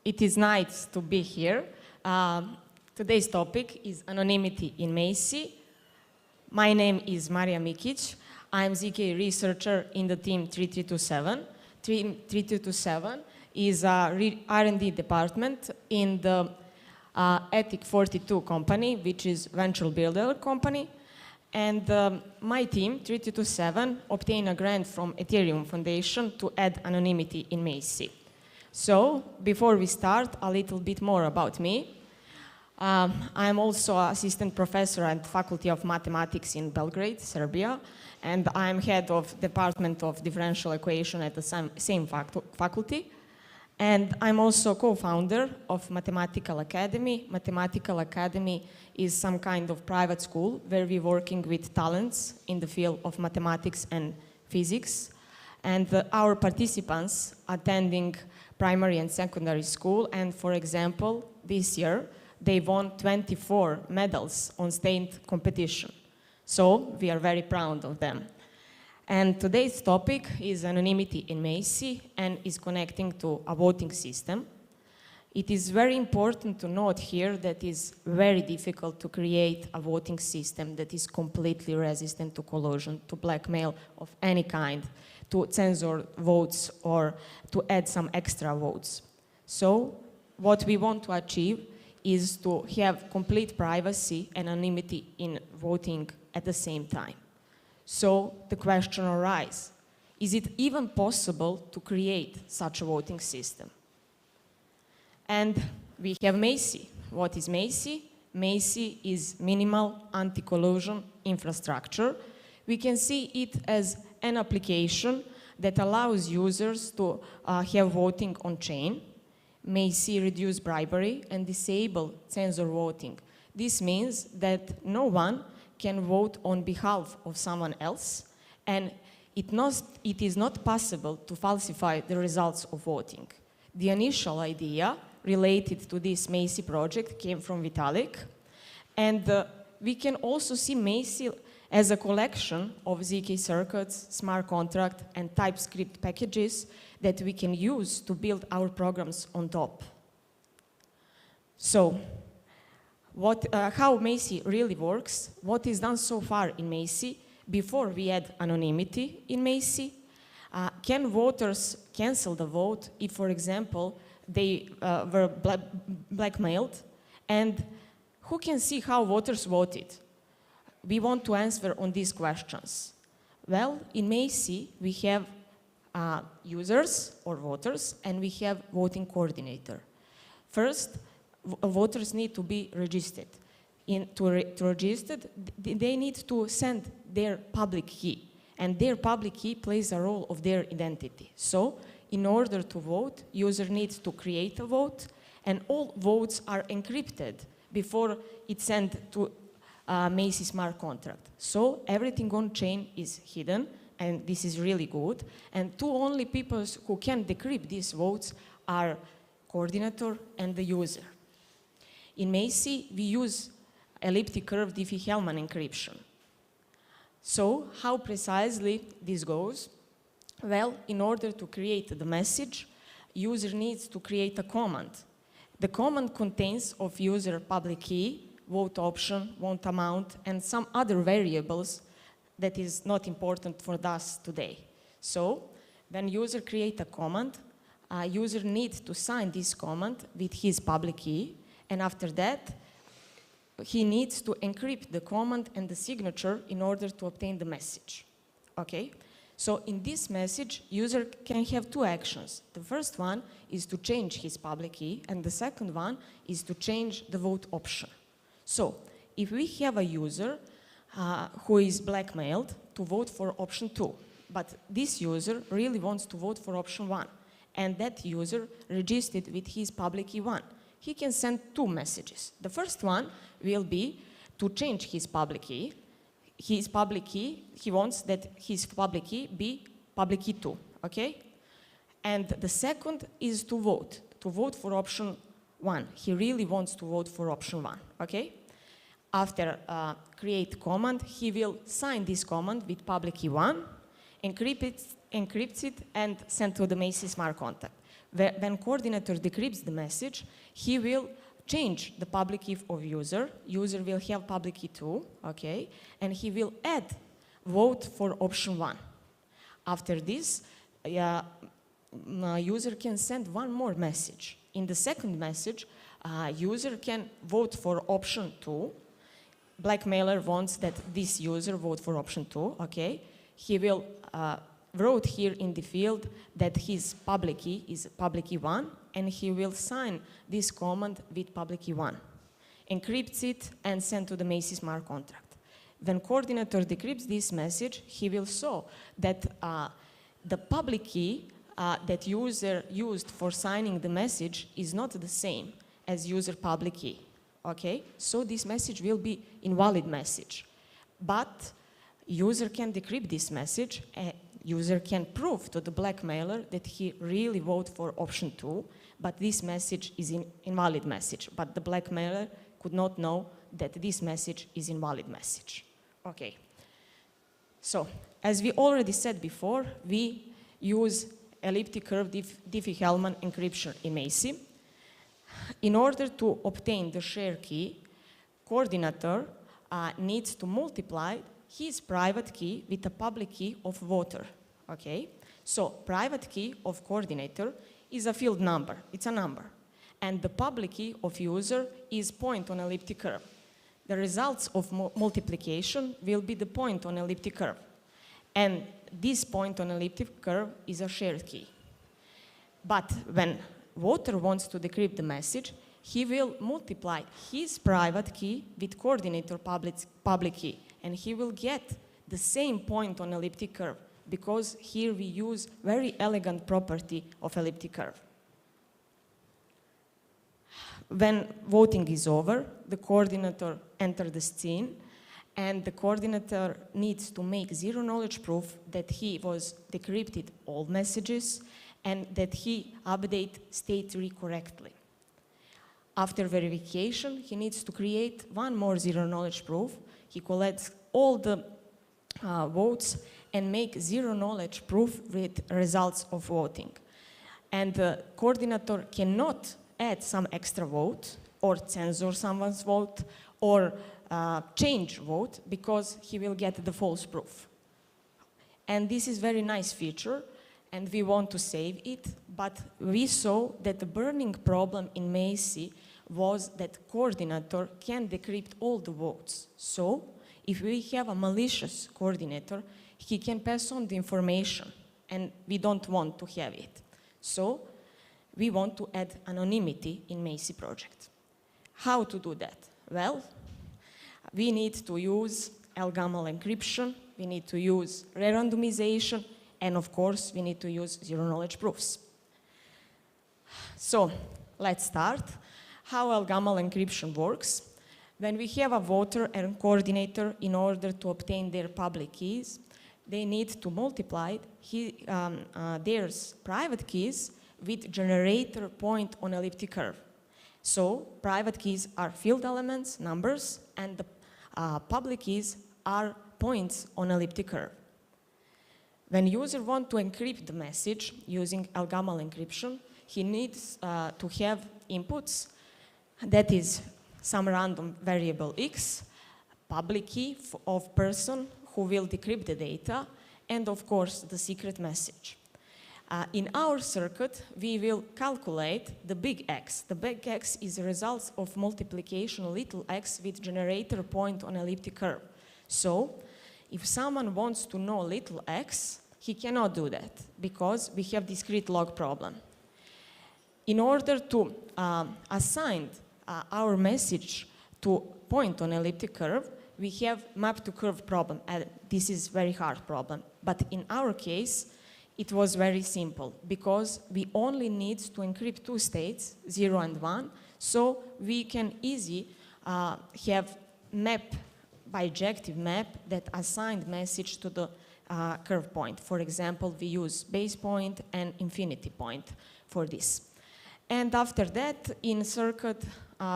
It is nice to be here. Today's topic is anonymity in MACI. My name is Marija Mikić. I'm ZK researcher in the team 3327. Team 3327 is a R&D department in the Ethic 42 company, which is venture builder company. And my team, 3327, obtained a grant from Ethereum Foundation to add anonymity in MACI. So, before we start, a little bit more about me. I'm also assistant professor at Faculty of Mathematics in Belgrade, Serbia, and I'm head of Department of Differential Equation at the same faculty. And I'm also co-founder of Mathematical Academy. Mathematical Academy is some kind of private school where we're working with talents in the field of mathematics and physics. And our participants attending primary and secondary school, and for example, this year, they won 24 medals on state competition. So we are very proud of them. And today's topic is anonymity in MACI and is connecting to a voting system. It is very important to note here that it is very difficult to create a voting system that is completely resistant to collusion, to blackmail of any kind, to censor votes or to add some extra votes. So what we want to achieve is to have complete privacy and anonymity in voting at the same time. So the question arises, is it even possible to create such a voting system? And we have MACI. What is MACI? MACI is Minimal Anti-Collusion Infrastructure. We can see it as an application that allows users to have voting on chain. MACI reduce bribery and disable censor voting. This means that no one can vote on behalf of someone else, and it is not possible to falsify the results of voting. The initial idea related to this MACI project came from Vitalik, and we can also see MACI as a collection of ZK circuits, smart contract, and TypeScript packages that we can use to build our programs on top. So, how MACI really works, what is done so far in MACI, before we add anonymity in MACI, can voters cancel the vote if, for example, they were blackmailed, and who can see how voters voted? We want to answer on these questions. Well, in MACI, we have users or voters, and we have voting coordinator. First, voters need to be registered. To register, they need to send their public key, and their public key plays a role of their identity. So, in order to vote, user needs to create a vote, and all votes are encrypted before it's sent to MACI smart contract. So, everything on chain is hidden, and this is really good. And two only people who can decrypt these votes are coordinator and the user. In MACI, we use elliptic curve Diffie-Hellman encryption. So, how precisely this goes? Well, in order to create the message, user needs to create a command. The command contains of user public key, vote option, vote amount, and some other variables that is not important for us today. So, when user create a command, user needs to sign this command with his public key, and after that, he needs to encrypt the command and the signature in order to obtain the message. Okay? So in this message, user can have two actions. The first one is to change his public key, and the second one is to change the vote option. So if we have a user who is blackmailed to vote for option 2, but this user really wants to vote for option 1, and that user registered with his public key 1, he can send two messages. The first one will be to change his public key. His public key, he wants that his public key be public key 2, okay? And the second is to vote for option 1. He really wants to vote for option 1, okay? After create command, he will sign this command with public key 1, encrypts it, and send to the MACI smart contract. When coordinator decrypts the message, he will change the public key of user. User will have public key 2, okay? And he will add vote for option 1. After this, user can send one more message. In the second message, user can vote for option 2. Blackmailer wants that this user vote for option 2, okay? He will wrote here in the field that his public key is public key 1, and he will sign this command with public key 1, encrypts it, and send to the MACI smart contract. When coordinator decrypts this message, he will show that the public key that user used for signing the message is not the same as user public key, okay? So this message will be invalid message. But user can decrypt this message. User can prove to the blackmailer that he really voted for option 2, but this message is an invalid message. But the blackmailer could not know that this message is invalid message. Okay. So, as we already said before, we use elliptic curve Diffie-Hellman encryption in MACI. In order to obtain the share key, coordinator needs to multiply his private key with a public key of voter, okay? So private key of coordinator is a field number, it's a number. And the public key of user is point on elliptic curve. The results of multiplication will be the point on elliptic curve. And this point on elliptic curve is a shared key. But when voter wants to decrypt the message, he will multiply his private key with coordinator public key. And he will get the same point on elliptic curve, because here we use very elegant property of elliptic curve. When voting is over, the coordinator enters the scene, and the coordinator needs to make zero knowledge proof that he was decrypted all messages and that he update state 3 correctly. After verification, he needs to create one more zero knowledge proof. He collects all the votes and make zero knowledge proof with results of voting. And the coordinator cannot add some extra vote or censor someone's vote or change vote, because he will get the false proof. And this is very nice feature, and we want to save it, but we saw that the burning problem in MACI was that coordinator can decrypt all the votes. So if we have a malicious coordinator, he can pass on the information, and we don't want to have it. So we want to add anonymity in MACI project. How to do that? Well, we need to use ELGAMAL encryption, we need to use re-randomization, and of course, we need to use zero knowledge proofs. So let's start. How ELGAMAL encryption works. When we have a voter and coordinator, in order to obtain their public keys, they need to multiply their private keys with generator point on elliptic curve. So private keys are field elements, numbers, and the public keys are points on elliptic curve. When user wants to encrypt the message using ELGAMAL encryption, he needs to have inputs, that is some random variable x, public key of person who will decrypt the data, and of course the secret message. In our circuit, we will calculate the big X. The big X is the result of multiplication little x with generator point on elliptic curve. So, if someone wants to know little x, he cannot do that, because we have discrete log problem. In order to assign our message to point on elliptic curve, we have map to curve problem, and this is very hard problem. But in our case, it was very simple, because we only need to encrypt two states, 0 and 1, so we can easily have map, bijective map, that assigned message to the curve point. For example, we use base point and infinity point for this. And after that, in circuit,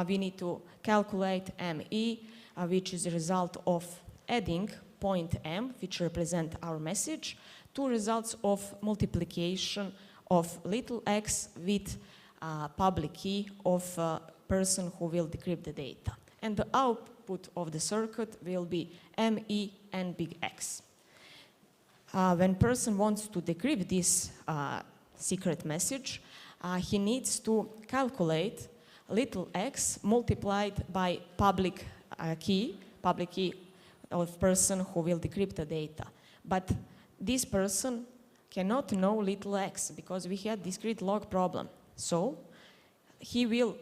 we need to calculate ME, which is the result of adding point M, which represent our message, two results of multiplication of little x with public key of person who will decrypt the data. And the output of the circuit will be ME and big X. When person wants to decrypt this secret message, he needs to calculate little x multiplied by public key of person who will decrypt the data. But this person cannot know little x because we had discrete log problem. So he will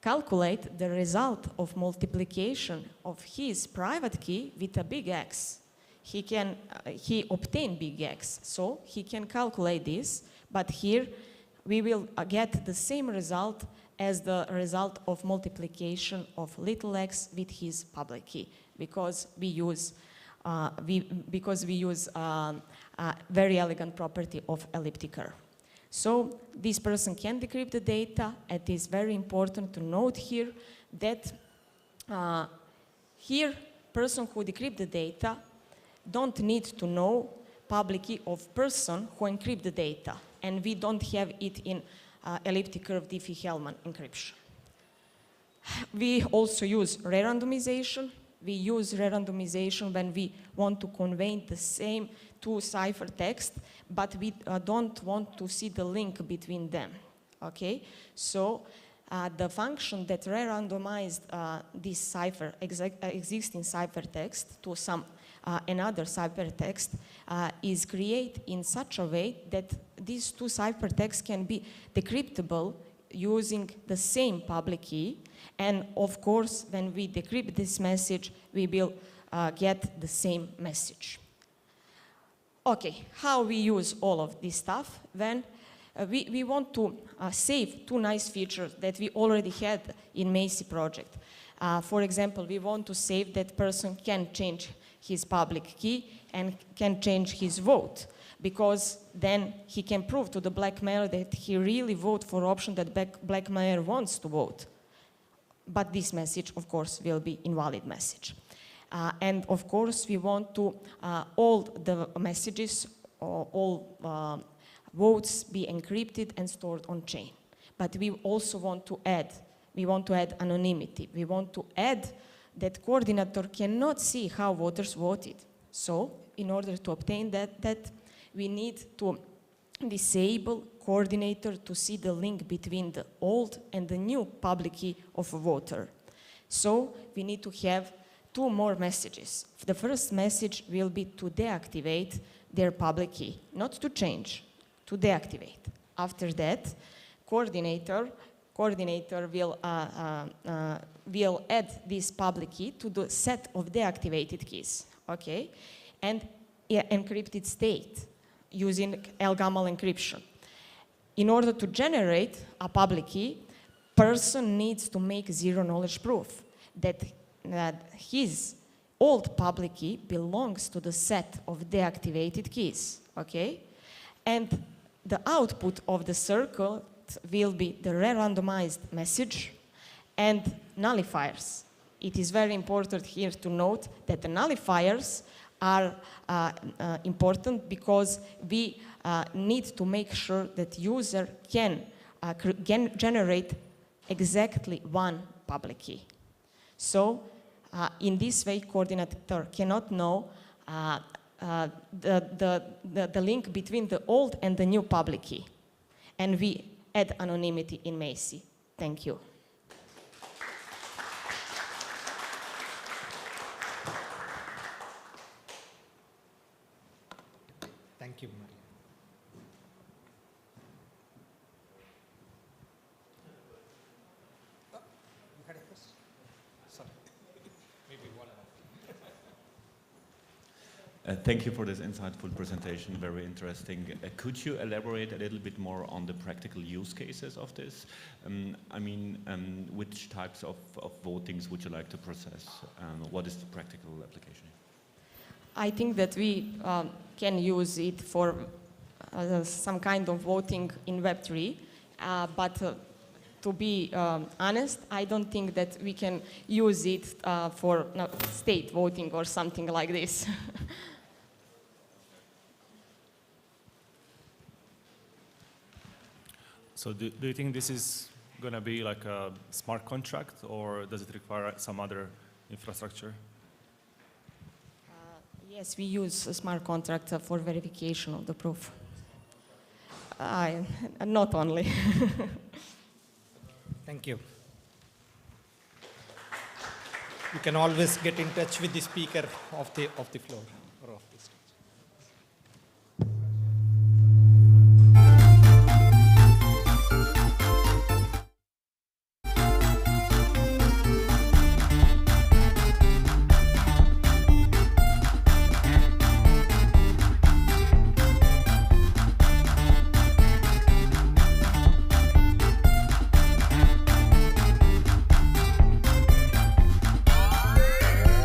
calculate the result of multiplication of his private key with a big X. He obtained big X, so he can calculate this, but here we will get the same result as the result of multiplication of little x with his public key, because we use a very elegant property of elliptic curve. So this person can decrypt the data. It is very important to note here that here person who decrypt the data don't need to know public key of person who encrypt the data, and we don't have it in elliptic curve Diffie-Hellman encryption. We also use re-randomization. We use re-randomization when we want to convey the same two ciphertext, but we don't want to see the link between them. Okay, so the function that re-randomized this cipher existing ciphertext to some another ciphertext is created in such a way that these two ciphertexts can be decryptable using the same public key. And of course, when we decrypt this message, we will get the same message. Okay, how we use all of this stuff? When we want to save two nice features that we already had in MACI project. For example, we want to save that person can change his public key and can change his vote, because then he can prove to the blackmailer that he really voted for option that blackmailer wants to vote. But this message, of course, will be invalid message. And of course, we want to all the messages, all votes be encrypted and stored on chain. But we also want to add anonymity. We want to add that coordinator cannot see how voters voted. So in order to obtain that we need to disable coordinator to see the link between the old and the new public key of a voter. So we need to have two more messages. The first message will be to deactivate their public key, not to change, to deactivate. After that, coordinator will add this public key to the set of deactivated keys, okay? And encrypted state using ELGAMAL encryption. In order to generate a public key, person needs to make zero knowledge proof that his old public key belongs to the set of deactivated keys, okay? And the output of the circle will be the re-randomized message and nullifiers. It is very important here to note that the nullifiers are important because we need to make sure that user can generate exactly one public key. So in this way, coordinator cannot know the link between the old and the new public key. And we add anonymity in MACI. Thank you. Thank you, Marija. You had a question? Sorry. Maybe one more. Thank you for this insightful presentation, very interesting. Could you elaborate a little bit more on the practical use cases of this? Which types of votings would you like to process? What is the practical application? I think that we can use it for some kind of voting in Web3, but to be honest, I don't think that we can use it for state voting or something like this. So do you think this is going to be like a smart contract, or does it require some other infrastructure? Yes, we use a smart contract for verification of the proof. Not only. Thank you. You can always get in touch with the speaker of the floor or of the stage.